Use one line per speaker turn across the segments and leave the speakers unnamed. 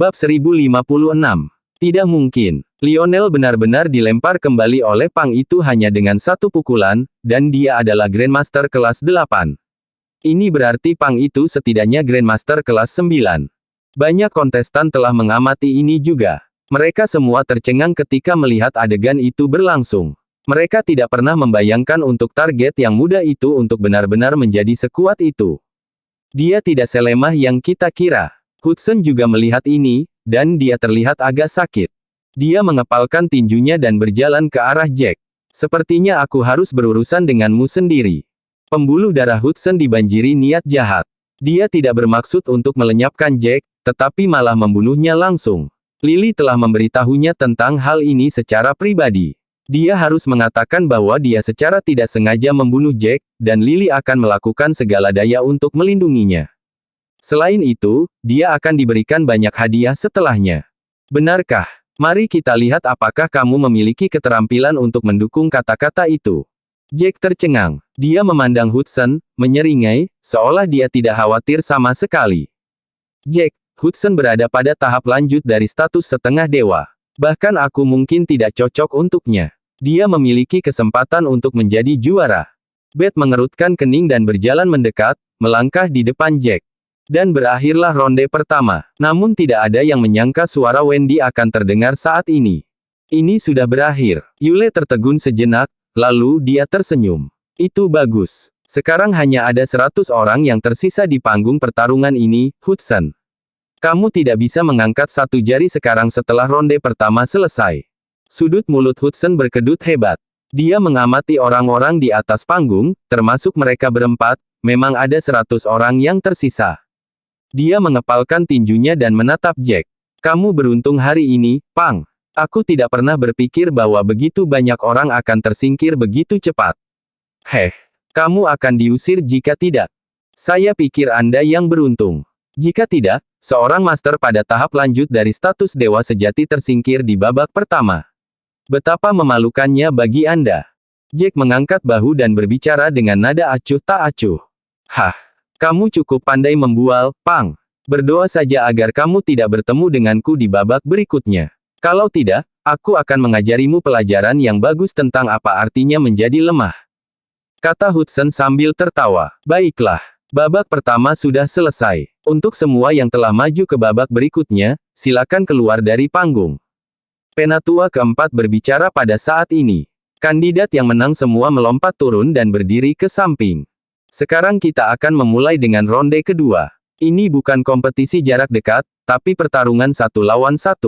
Bab 1056. Tidak mungkin. Lionel benar-benar dilempar kembali oleh Pang itu hanya dengan satu pukulan, dan dia adalah Grandmaster kelas 8. Ini berarti Pang itu setidaknya Grandmaster kelas 9. Banyak kontestan telah mengamati ini juga. Mereka semua tercengang ketika melihat adegan itu berlangsung. Mereka tidak pernah membayangkan untuk target yang muda itu untuk benar-benar menjadi sekuat itu. Dia tidak selemah yang kita kira. Hudson juga melihat ini, dan dia terlihat agak sakit. Dia mengepalkan tinjunya dan berjalan ke arah Jack. Sepertinya aku harus berurusan denganmu sendiri. Pembuluh darah Hudson dibanjiri niat jahat. Dia tidak bermaksud untuk melenyapkan Jack, tetapi malah membunuhnya langsung. Lily telah memberitahunya tentang hal ini secara pribadi. Dia harus mengatakan bahwa dia secara tidak sengaja membunuh Jack, dan Lily akan melakukan segala daya untuk melindunginya. Selain itu, dia akan diberikan banyak hadiah setelahnya. Benarkah? Mari kita lihat apakah kamu memiliki keterampilan untuk mendukung kata-kata itu. Jack tercengang. Dia memandang Hudson, menyeringai, seolah dia tidak khawatir sama sekali. Jack, Hudson berada pada tahap lanjut dari status setengah dewa. Bahkan aku mungkin tidak cocok untuknya. Dia memiliki kesempatan untuk menjadi juara. Beth mengerutkan kening dan berjalan mendekat, melangkah di depan Jack. Dan berakhirlah ronde pertama. Namun tidak ada yang menyangka suara Wendy akan terdengar saat ini. Ini sudah berakhir. Yule tertegun sejenak, lalu dia tersenyum. Itu bagus. Sekarang hanya ada 100 orang yang tersisa di panggung pertarungan ini, Hudson. Kamu tidak bisa mengangkat satu jari sekarang setelah ronde pertama selesai. Sudut mulut Hudson berkedut hebat. Dia mengamati orang-orang di atas panggung, termasuk mereka berempat, memang ada 100 orang yang tersisa. Dia mengepalkan tinjunya dan menatap Jack. Kamu beruntung hari ini, Pang. Aku tidak pernah berpikir bahwa begitu banyak orang akan tersingkir begitu cepat. Kamu akan diusir jika tidak. Saya pikir Anda yang beruntung. Jika tidak, seorang master pada tahap lanjut dari status dewa sejati tersingkir di babak pertama. Betapa memalukannya bagi Anda. Jack mengangkat bahu dan berbicara dengan nada acuh tak acuh. Kamu cukup pandai membual, Pang. Berdoa saja agar kamu tidak bertemu denganku di babak berikutnya. Kalau tidak, aku akan mengajarimu pelajaran yang bagus tentang apa artinya menjadi lemah. Kata Hudson sambil tertawa. Baiklah. Babak pertama sudah selesai. Untuk semua yang telah maju ke babak berikutnya, silakan keluar dari panggung. Penatua keempat berbicara pada saat ini. Kandidat yang menang semua melompat turun dan berdiri ke samping. Sekarang kita akan memulai dengan ronde kedua. Ini bukan kompetisi jarak dekat, tapi pertarungan 1 lawan 1.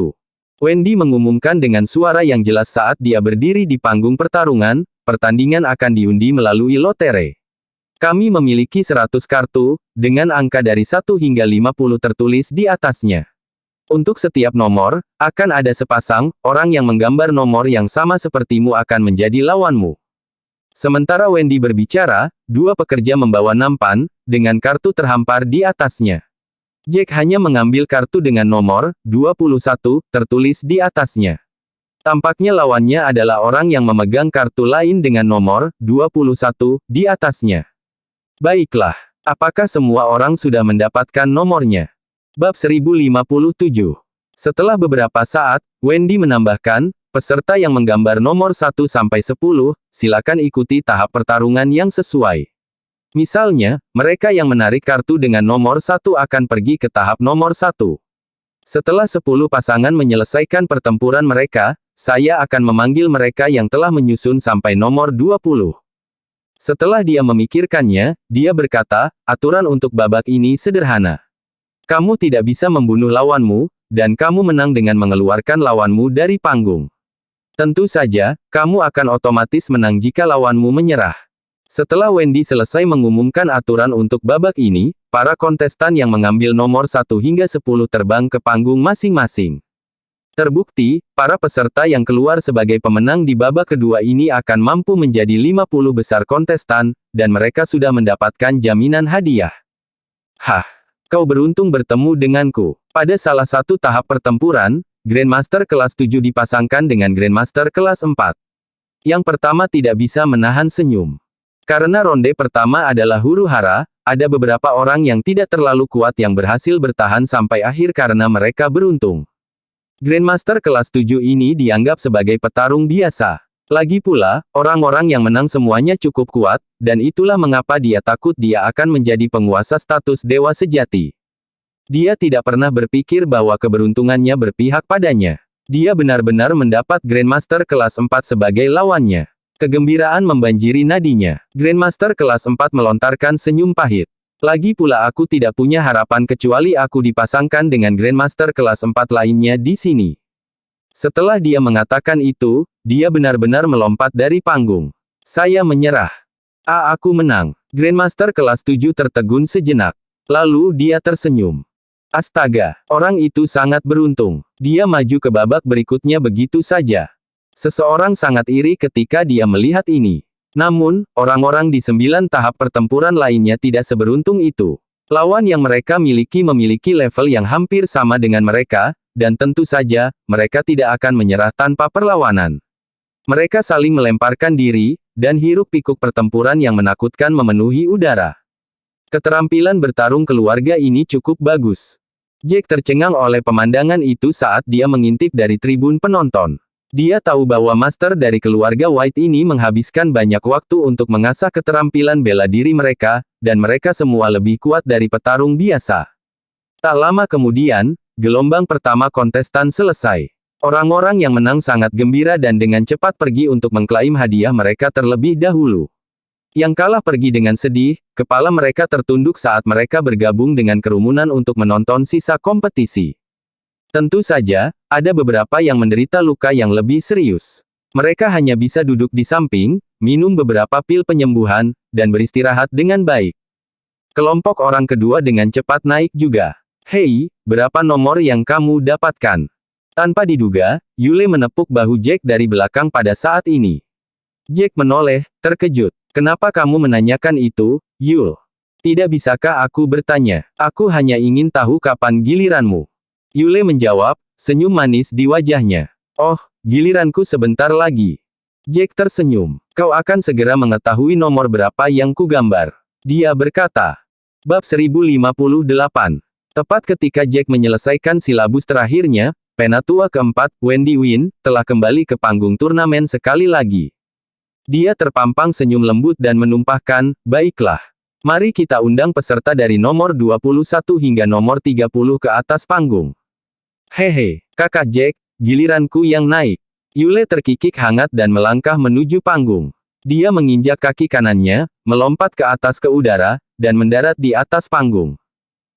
Wendy mengumumkan dengan suara yang jelas saat dia berdiri di panggung pertarungan, pertandingan akan diundi melalui lotre. Kami memiliki 100 kartu, dengan angka dari 1 hingga 50 tertulis di atasnya. Untuk setiap nomor, akan ada sepasang orang yang menggambar nomor yang sama sepertimu akan menjadi lawanmu. Sementara Wendy berbicara, 2 pekerja membawa nampan, dengan kartu terhampar di atasnya. Jack hanya mengambil kartu dengan nomor 21, tertulis di atasnya. Tampaknya lawannya adalah orang yang memegang kartu lain dengan nomor 21, di atasnya. Baiklah, apakah semua orang sudah mendapatkan nomornya? Bab 1057. Setelah beberapa saat, Wendy menambahkan, peserta yang menggambar nomor 1 sampai 10, silakan ikuti tahap pertarungan yang sesuai. Misalnya, mereka yang menarik kartu dengan nomor 1 akan pergi ke tahap nomor 1. Setelah 10 pasangan menyelesaikan pertempuran mereka, saya akan memanggil mereka yang telah menyusun sampai nomor 20. Setelah dia memikirkannya, dia berkata, aturan untuk babak ini sederhana. Kamu tidak bisa membunuh lawanmu, dan kamu menang dengan mengeluarkan lawanmu dari panggung. Tentu saja, kamu akan otomatis menang jika lawanmu menyerah. Setelah Wendy selesai mengumumkan aturan untuk babak ini, para kontestan yang mengambil nomor 1 hingga 10 terbang ke panggung masing-masing. Terbukti, para peserta yang keluar sebagai pemenang di babak kedua ini akan mampu menjadi 50 besar kontestan, dan mereka sudah mendapatkan jaminan hadiah. Kau beruntung bertemu denganku. Pada salah satu tahap pertempuran, Grandmaster kelas 7 dipasangkan dengan Grandmaster kelas 4. Yang pertama tidak bisa menahan senyum. Karena ronde pertama adalah huru-hara, ada beberapa orang yang tidak terlalu kuat yang berhasil bertahan sampai akhir karena mereka beruntung. Grandmaster kelas 7 ini dianggap sebagai petarung biasa. Lagi pula, orang-orang yang menang semuanya cukup kuat, dan itulah mengapa dia takut dia akan menjadi penguasa status dewa sejati. Dia tidak pernah berpikir bahwa keberuntungannya berpihak padanya. Dia benar-benar mendapat Grandmaster kelas 4 sebagai lawannya. Kegembiraan membanjiri nadinya. Grandmaster kelas 4 melontarkan senyum pahit. Lagi pula aku tidak punya harapan kecuali aku dipasangkan dengan Grandmaster kelas 4 lainnya di sini. Setelah dia mengatakan itu, dia benar-benar melompat dari panggung. Saya menyerah. Aku menang. Grandmaster kelas 7 tertegun sejenak. Lalu dia tersenyum. Astaga, orang itu sangat beruntung. Dia maju ke babak berikutnya begitu saja. Seseorang sangat iri ketika dia melihat ini. Namun, orang-orang di 9 tahap pertempuran lainnya tidak seberuntung itu. Lawan yang mereka miliki memiliki level yang hampir sama dengan mereka, dan tentu saja, mereka tidak akan menyerah tanpa perlawanan. Mereka saling melemparkan diri, dan hiruk-pikuk pertempuran yang menakutkan memenuhi udara. Keterampilan bertarung keluarga ini cukup bagus. Jack tercengang oleh pemandangan itu saat dia mengintip dari tribun penonton. Dia tahu bahwa master dari keluarga White ini menghabiskan banyak waktu untuk mengasah keterampilan bela diri mereka, dan mereka semua lebih kuat dari petarung biasa. Tak lama kemudian, gelombang pertama kontestan selesai. Orang-orang yang menang sangat gembira dan dengan cepat pergi untuk mengklaim hadiah mereka terlebih dahulu. Yang kalah pergi dengan sedih, kepala mereka tertunduk saat mereka bergabung dengan kerumunan untuk menonton sisa kompetisi. Tentu saja, ada beberapa yang menderita luka yang lebih serius. Mereka hanya bisa duduk di samping, minum beberapa pil penyembuhan, dan beristirahat dengan baik. Kelompok orang kedua dengan cepat naik juga. Hei, berapa nomor yang kamu dapatkan? Tanpa diduga, Yule menepuk bahu Jack dari belakang pada saat ini. Jack menoleh, terkejut. Kenapa kamu menanyakan itu, Yule? Tidak bisakah aku bertanya? Aku hanya ingin tahu kapan giliranmu. Yule menjawab, senyum manis di wajahnya. Oh, giliranku sebentar lagi. Jack tersenyum. Kau akan segera mengetahui nomor berapa yang kugambar. Dia berkata. Bab 1058. Tepat ketika Jack menyelesaikan silabus terakhirnya, penatua keempat, Wendy Win, telah kembali ke panggung turnamen sekali lagi. Dia terpampang senyum lembut dan menumpahkan, baiklah. Mari kita undang peserta dari nomor 21 hingga nomor 30 ke atas panggung. Hehe, kakak Jack, giliranku yang naik. Yule terkikik hangat dan melangkah menuju panggung. Dia menginjak kaki kanannya, melompat ke atas ke udara, dan mendarat di atas panggung.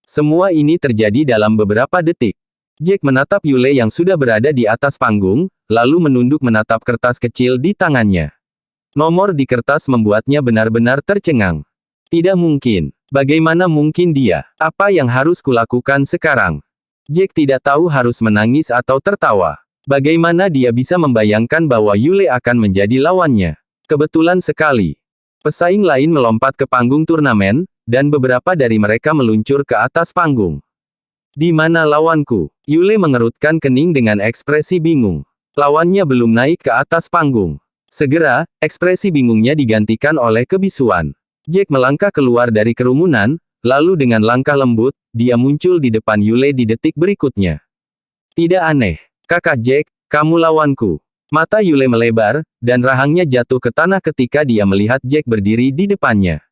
Semua ini terjadi dalam beberapa detik. Jack menatap Yule yang sudah berada di atas panggung, lalu menunduk menatap kertas kecil di tangannya. Nomor di kertas membuatnya benar-benar tercengang. Tidak mungkin. Bagaimana mungkin dia? Apa yang harus kulakukan sekarang? Jack tidak tahu harus menangis atau tertawa. Bagaimana dia bisa membayangkan bahwa Yule akan menjadi lawannya? Kebetulan sekali. Pesaing lain melompat ke panggung turnamen, dan beberapa dari mereka meluncur ke atas panggung. Di mana lawanku? Yule mengerutkan kening dengan ekspresi bingung. Lawannya belum naik ke atas panggung. Segera, ekspresi bingungnya digantikan oleh kebisuan. Jack melangkah keluar dari kerumunan, lalu dengan langkah lembut, dia muncul di depan Yule di detik berikutnya. Tidak aneh. Kakak Jack, kamu lawanku. Mata Yule melebar, dan rahangnya jatuh ke tanah ketika dia melihat Jack berdiri di depannya.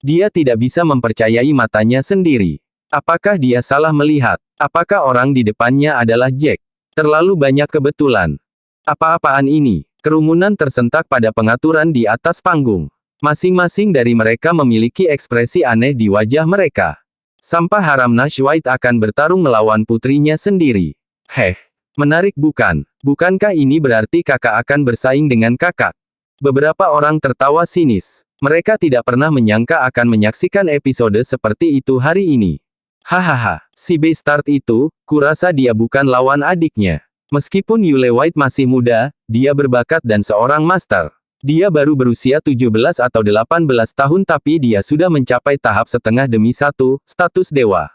Dia tidak bisa mempercayai matanya sendiri. Apakah dia salah melihat? Apakah orang di depannya adalah Jack? Terlalu banyak kebetulan. Apa-apaan ini? Kerumunan tersentak pada pengaturan di atas panggung. Masing-masing dari mereka memiliki ekspresi aneh di wajah mereka. Sampah haram Nash White akan bertarung melawan putrinya sendiri. Heh, menarik bukan? Bukankah ini berarti kakak akan bersaing dengan kakak? Beberapa orang tertawa sinis. Mereka tidak pernah menyangka akan menyaksikan episode seperti itu hari ini. Hahaha, si Beastars itu, kurasa dia bukan lawan adiknya. Meskipun Yule White masih muda, dia berbakat dan seorang master. Dia baru berusia 17 atau 18 tahun tapi dia sudah mencapai tahap setengah demi satu, status dewa.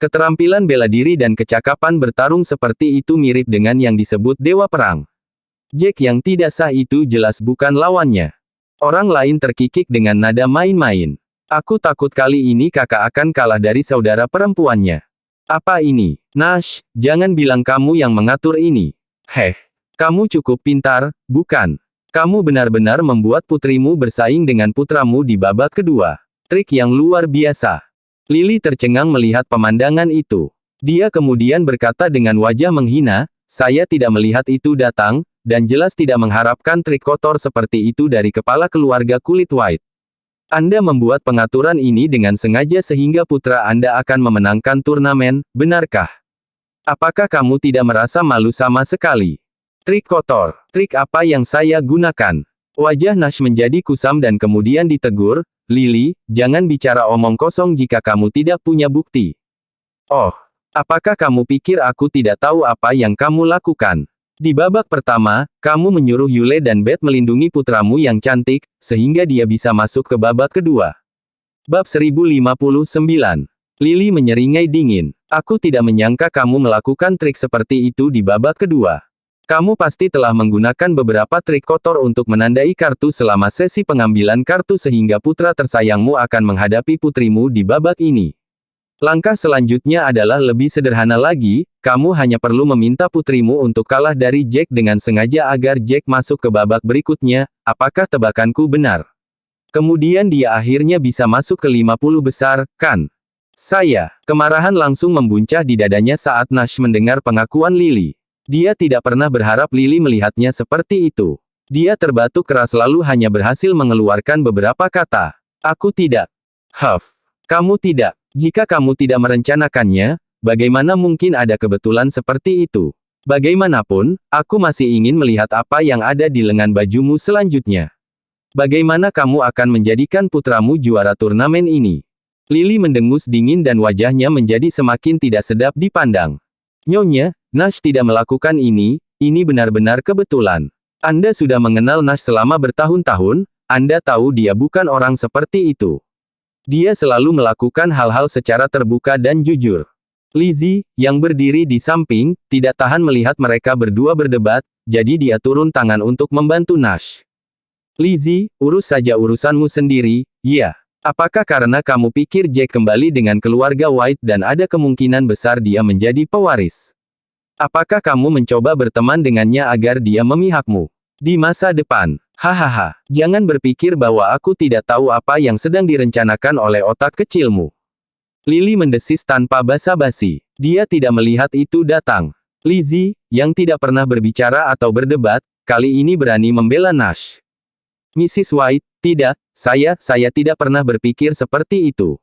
Keterampilan bela diri dan kecakapan bertarung seperti itu mirip dengan yang disebut dewa perang. Jack yang tidak sah itu jelas bukan lawannya. Orang lain terkikik dengan nada main-main. Aku takut kali ini kakak akan kalah dari saudara perempuannya. Apa ini? Nash, jangan bilang kamu yang mengatur ini. Heh, kamu cukup pintar, bukan? Kamu benar-benar membuat putrimu bersaing dengan putramu di babak kedua. Trik yang luar biasa. Lily tercengang melihat pemandangan itu. Dia kemudian berkata dengan wajah menghina, saya tidak melihat itu datang, dan jelas tidak mengharapkan trik kotor seperti itu dari kepala keluarga kulit white. Anda membuat pengaturan ini dengan sengaja sehingga putra Anda akan memenangkan turnamen, benarkah? Apakah kamu tidak merasa malu sama sekali? Trik kotor. Trik apa yang saya gunakan? Wajah Nash menjadi kusam dan kemudian ditegur, Lily, jangan bicara omong kosong jika kamu tidak punya bukti. Oh, apakah kamu pikir aku tidak tahu apa yang kamu lakukan? Di babak pertama, kamu menyuruh Yule dan Beth melindungi putramu yang cantik, sehingga dia bisa masuk ke babak kedua. Bab 1059. Lily menyeringai dingin. Aku tidak menyangka kamu melakukan trik seperti itu di babak kedua. Kamu pasti telah menggunakan beberapa trik kotor untuk menandai kartu selama sesi pengambilan kartu sehingga putra tersayangmu akan menghadapi putrimu di babak ini. Langkah selanjutnya adalah lebih sederhana lagi, kamu hanya perlu meminta putrimu untuk kalah dari Jack dengan sengaja agar Jack masuk ke babak berikutnya, apakah tebakanku benar? Kemudian dia akhirnya bisa masuk ke 50 besar, kan? Kemarahan langsung membuncah di dadanya saat Nash mendengar pengakuan Lily. Dia tidak pernah berharap Lily melihatnya seperti itu. Dia terbatuk keras lalu hanya berhasil mengeluarkan beberapa kata. Aku tidak. Huff. Kamu tidak. Jika kamu tidak merencanakannya, bagaimana mungkin ada kebetulan seperti itu? Bagaimanapun, aku masih ingin melihat apa yang ada di lengan bajumu selanjutnya. Bagaimana kamu akan menjadikan putramu juara turnamen ini? Lily mendengus dingin dan wajahnya menjadi semakin tidak sedap dipandang. Nyonya, Nash tidak melakukan ini benar-benar kebetulan. Anda sudah mengenal Nash selama bertahun-tahun, Anda tahu dia bukan orang seperti itu. Dia selalu melakukan hal-hal secara terbuka dan jujur. Lizzie, yang berdiri di samping, tidak tahan melihat mereka berdua berdebat, jadi dia turun tangan untuk membantu Nash. Lizzie, urus saja urusanmu sendiri, ya. Apakah karena kamu pikir Jack kembali dengan keluarga White dan ada kemungkinan besar dia menjadi pewaris? Apakah kamu mencoba berteman dengannya agar dia memihakmu di masa depan? Hahaha, jangan berpikir bahwa aku tidak tahu apa yang sedang direncanakan oleh otak kecilmu. Lily mendesis tanpa basa-basi. Dia tidak melihat itu datang. Lizzie, yang tidak pernah berbicara atau berdebat, kali ini berani membela Nash. Mrs. White, tidak, saya tidak pernah berpikir seperti itu.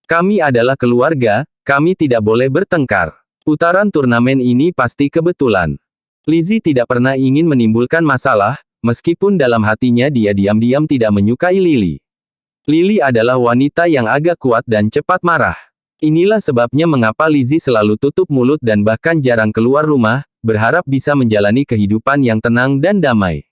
Kami adalah keluarga, kami tidak boleh bertengkar. Putaran turnamen ini pasti kebetulan. Lizzie tidak pernah ingin menimbulkan masalah, meskipun dalam hatinya dia diam-diam tidak menyukai Lily. Lily adalah wanita yang agak kuat dan cepat marah. Inilah sebabnya mengapa Lizzie selalu tutup mulut dan bahkan jarang keluar rumah, berharap bisa menjalani kehidupan yang tenang dan damai.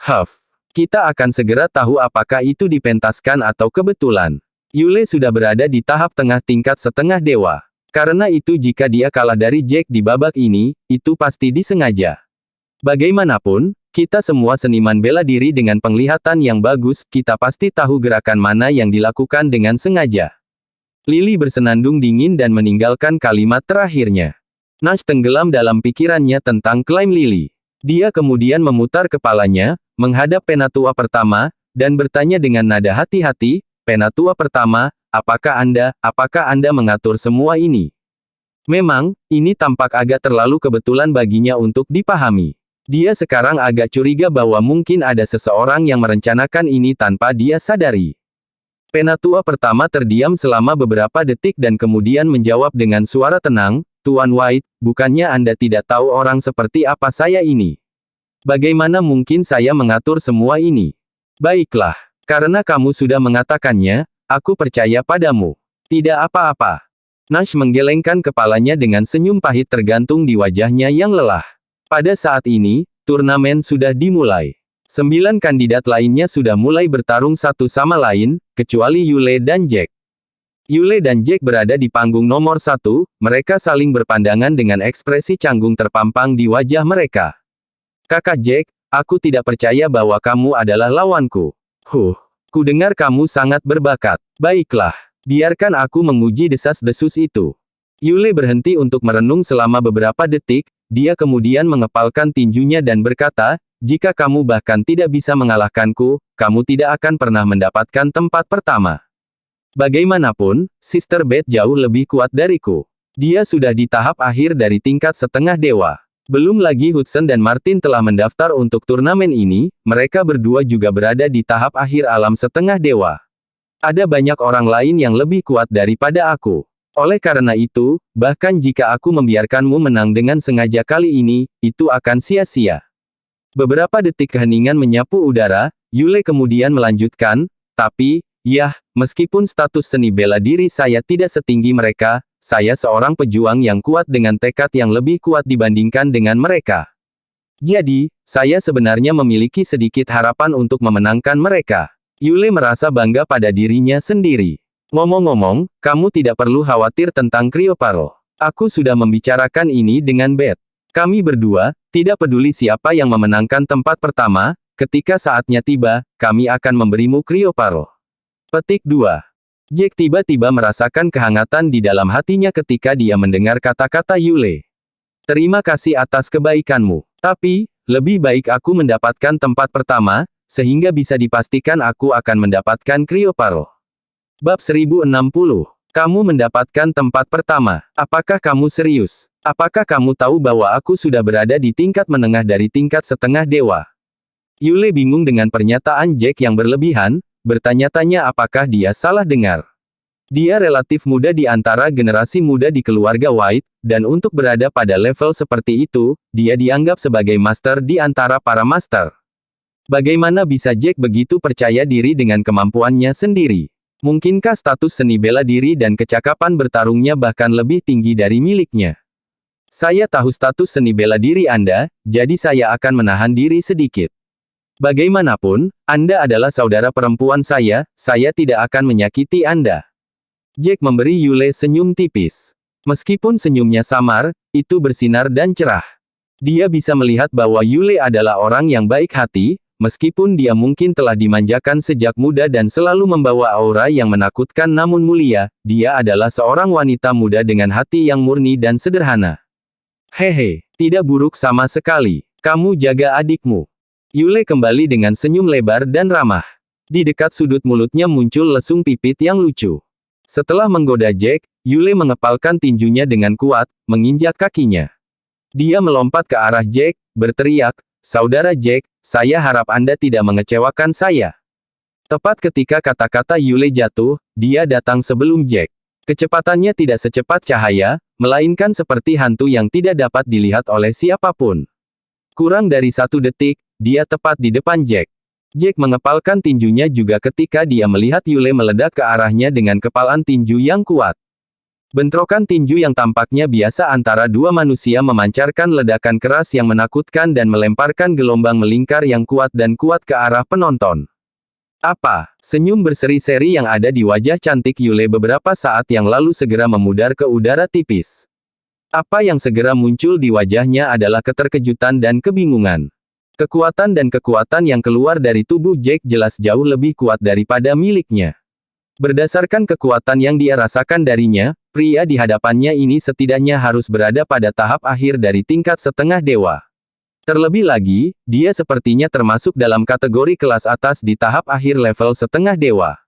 Huff. Kita akan segera tahu apakah itu dipentaskan atau kebetulan. Yule sudah berada di tahap tengah tingkat setengah dewa. Karena itu jika dia kalah dari Jack di babak ini, itu pasti disengaja. Bagaimanapun, kita semua seniman bela diri dengan penglihatan yang bagus, kita pasti tahu gerakan mana yang dilakukan dengan sengaja. Lily bersenandung dingin dan meninggalkan kalimat terakhirnya. Nash tenggelam dalam pikirannya tentang klaim Lily. Dia kemudian memutar kepalanya, menghadap penatua pertama, dan bertanya dengan nada hati-hati, Penatua pertama, apakah Anda mengatur semua ini? Memang, ini tampak agak terlalu kebetulan baginya untuk dipahami. Dia sekarang agak curiga bahwa mungkin ada seseorang yang merencanakan ini tanpa dia sadari. Penatua pertama terdiam selama beberapa detik dan kemudian menjawab dengan suara tenang, Tuan White, bukannya Anda tidak tahu orang seperti apa saya ini? Bagaimana mungkin saya mengatur semua ini? Baiklah, karena kamu sudah mengatakannya, aku percaya padamu. Tidak apa-apa. Nash menggelengkan kepalanya dengan senyum pahit tergantung di wajahnya yang lelah. Pada saat ini, turnamen sudah dimulai. 9 kandidat lainnya sudah mulai bertarung satu sama lain, kecuali Yule dan Jack. Yule dan Jack berada di panggung nomor 1, mereka saling berpandangan dengan ekspresi canggung terpampang di wajah mereka. Kakak Jack, aku tidak percaya bahwa kamu adalah lawanku. Kudengar kamu sangat berbakat. Baiklah, biarkan aku menguji desas-desus itu. Yule berhenti untuk merenung selama beberapa detik, dia kemudian mengepalkan tinjunya dan berkata, jika kamu bahkan tidak bisa mengalahkanku, kamu tidak akan pernah mendapatkan tempat pertama. Bagaimanapun, Sister Beth jauh lebih kuat dariku. Dia sudah di tahap akhir dari tingkat setengah dewa. Belum lagi Hudson dan Martin telah mendaftar untuk turnamen ini, mereka berdua juga berada di tahap akhir alam setengah dewa. Ada banyak orang lain yang lebih kuat daripada aku. Oleh karena itu, bahkan jika aku membiarkanmu menang dengan sengaja kali ini, itu akan sia-sia. Beberapa detik keheningan menyapu udara, Yule kemudian melanjutkan, tapi, yah, meskipun status seni bela diri saya tidak setinggi mereka, saya seorang pejuang yang kuat dengan tekad yang lebih kuat dibandingkan dengan mereka. Jadi, saya sebenarnya memiliki sedikit harapan untuk memenangkan mereka. Yule merasa bangga pada dirinya sendiri. Ngomong-ngomong, kamu tidak perlu khawatir tentang Cryoparo. Aku sudah membicarakan ini dengan Beth. Kami berdua, tidak peduli siapa yang memenangkan tempat pertama, ketika saatnya tiba, kami akan memberimu Cryoparo. Petik 2. Jack tiba-tiba merasakan kehangatan di dalam hatinya ketika dia mendengar kata-kata Yule. Terima kasih atas kebaikanmu. Tapi, lebih baik aku mendapatkan tempat pertama, sehingga bisa dipastikan aku akan mendapatkan Cryoparo. Bab 1060. Kamu mendapatkan tempat pertama. Apakah kamu serius? Apakah kamu tahu bahwa aku sudah berada di tingkat menengah dari tingkat setengah dewa? Yule bingung dengan pernyataan Jack yang berlebihan, bertanya-tanya apakah dia salah dengar. Dia relatif muda di antara generasi muda di keluarga White, dan untuk berada pada level seperti itu, dia dianggap sebagai master di antara para master. Bagaimana bisa Jack begitu percaya diri dengan kemampuannya sendiri? Mungkinkah status seni bela diri dan kecakapan bertarungnya bahkan lebih tinggi dari miliknya? Saya tahu status seni bela diri Anda, jadi saya akan menahan diri sedikit. Bagaimanapun, Anda adalah saudara perempuan saya tidak akan menyakiti Anda. Jack memberi Yule senyum tipis. Meskipun senyumnya samar, itu bersinar dan cerah. Dia bisa melihat bahwa Yule adalah orang yang baik hati, meskipun dia mungkin telah dimanjakan sejak muda dan selalu membawa aura yang menakutkan namun mulia, dia adalah seorang wanita muda dengan hati yang murni dan sederhana. Hehe, tidak buruk sama sekali. Kamu jaga adikmu. Yule kembali dengan senyum lebar dan ramah. Di dekat sudut mulutnya muncul lesung pipit yang lucu. Setelah menggoda Jack, Yule mengepalkan tinjunya dengan kuat, menginjak kakinya. Dia melompat ke arah Jack, berteriak, Saudara Jack, saya harap Anda tidak mengecewakan saya. Tepat ketika kata-kata Yule jatuh, dia datang sebelum Jack. Kecepatannya tidak secepat cahaya, melainkan seperti hantu yang tidak dapat dilihat oleh siapapun. Kurang dari 1 detik, dia tepat di depan Jack. Jack mengepalkan tinjunya juga ketika dia melihat Yule meledak ke arahnya dengan kepalan tinju yang kuat. Bentrokan tinju yang tampaknya biasa antara dua manusia memancarkan ledakan keras yang menakutkan dan melemparkan gelombang melingkar yang kuat dan kuat ke arah penonton. Apa? Senyum berseri-seri yang ada di wajah cantik Yule beberapa saat yang lalu segera memudar ke udara tipis. Apa yang segera muncul di wajahnya adalah keterkejutan dan kebingungan. Kekuatan dan kekuatan yang keluar dari tubuh Jack jelas jauh lebih kuat daripada miliknya. Berdasarkan kekuatan yang dia rasakan darinya, pria di hadapannya ini setidaknya harus berada pada tahap akhir dari tingkat setengah dewa. Terlebih lagi, dia sepertinya termasuk dalam kategori kelas atas di tahap akhir level setengah dewa.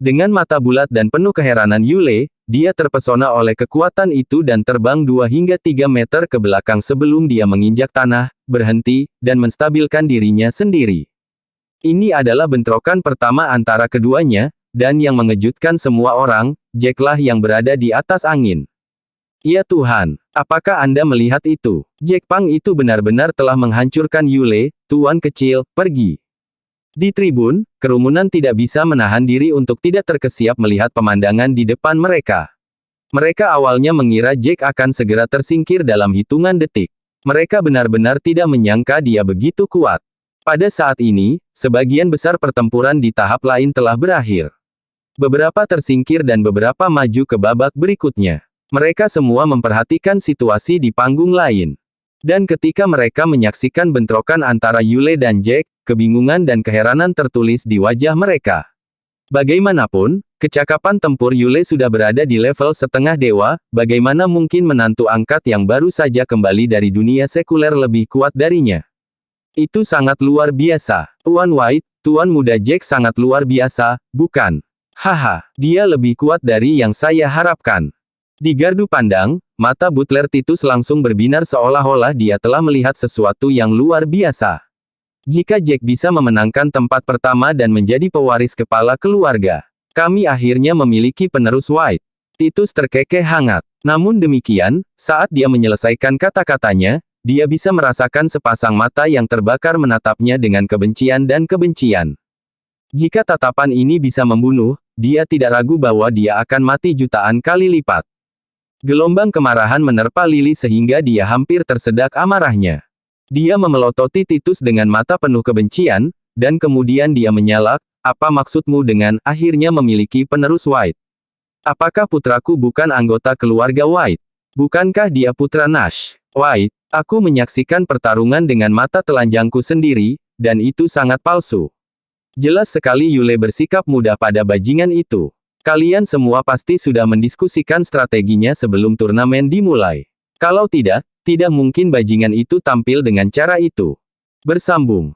Dengan mata bulat dan penuh keheranan Yule, dia terpesona oleh kekuatan itu dan terbang 2 hingga 3 meter ke belakang sebelum dia menginjak tanah, berhenti, dan menstabilkan dirinya sendiri. Ini adalah bentrokan pertama antara keduanya, dan yang mengejutkan semua orang, Jack-lah yang berada di atas angin. Ya Tuhan, apakah Anda melihat itu? Jack Pang itu benar-benar telah menghancurkan Yule, tuan kecil, pergi. Di tribun, kerumunan tidak bisa menahan diri untuk tidak terkesiap melihat pemandangan di depan mereka. Mereka awalnya mengira Jack akan segera tersingkir dalam hitungan detik. Mereka benar-benar tidak menyangka dia begitu kuat. Pada saat ini, sebagian besar pertempuran di tahap lain telah berakhir. Beberapa tersingkir dan beberapa maju ke babak berikutnya. Mereka semua memperhatikan situasi di panggung lain. Dan ketika mereka menyaksikan bentrokan antara Yule dan Jack, kebingungan dan keheranan tertulis di wajah mereka. Bagaimanapun, kecakapan tempur Yule sudah berada di level setengah dewa, bagaimana mungkin menantu angkat yang baru saja kembali dari dunia sekuler lebih kuat darinya? Itu sangat luar biasa. Tuan White, Tuan Muda Jack sangat luar biasa, bukan? Haha, dia lebih kuat dari yang saya harapkan. Di gardu pandang, mata Butler Titus langsung berbinar seolah-olah dia telah melihat sesuatu yang luar biasa. Jika Jack bisa memenangkan tempat pertama dan menjadi pewaris kepala keluarga, kami akhirnya memiliki penerus White. Titus terkekeh hangat. Namun demikian, saat dia menyelesaikan kata-katanya, dia bisa merasakan sepasang mata yang terbakar menatapnya dengan kebencian dan kebencian. Jika tatapan ini bisa membunuh, dia tidak ragu bahwa dia akan mati jutaan kali lipat. Gelombang kemarahan menerpa Lily sehingga dia hampir tersedak amarahnya. Dia memelototi Titus dengan mata penuh kebencian, dan kemudian dia menyalak, apa maksudmu dengan akhirnya memiliki penerus White? Apakah putraku bukan anggota keluarga White? Bukankah dia putra Nash? White, aku menyaksikan pertarungan dengan mata telanjangku sendiri, dan itu sangat palsu. Jelas sekali Yule bersikap mudah pada bajingan itu. Kalian semua pasti sudah mendiskusikan strateginya sebelum turnamen dimulai. Kalau tidak, tidak mungkin bajingan itu tampil dengan cara itu. Bersambung.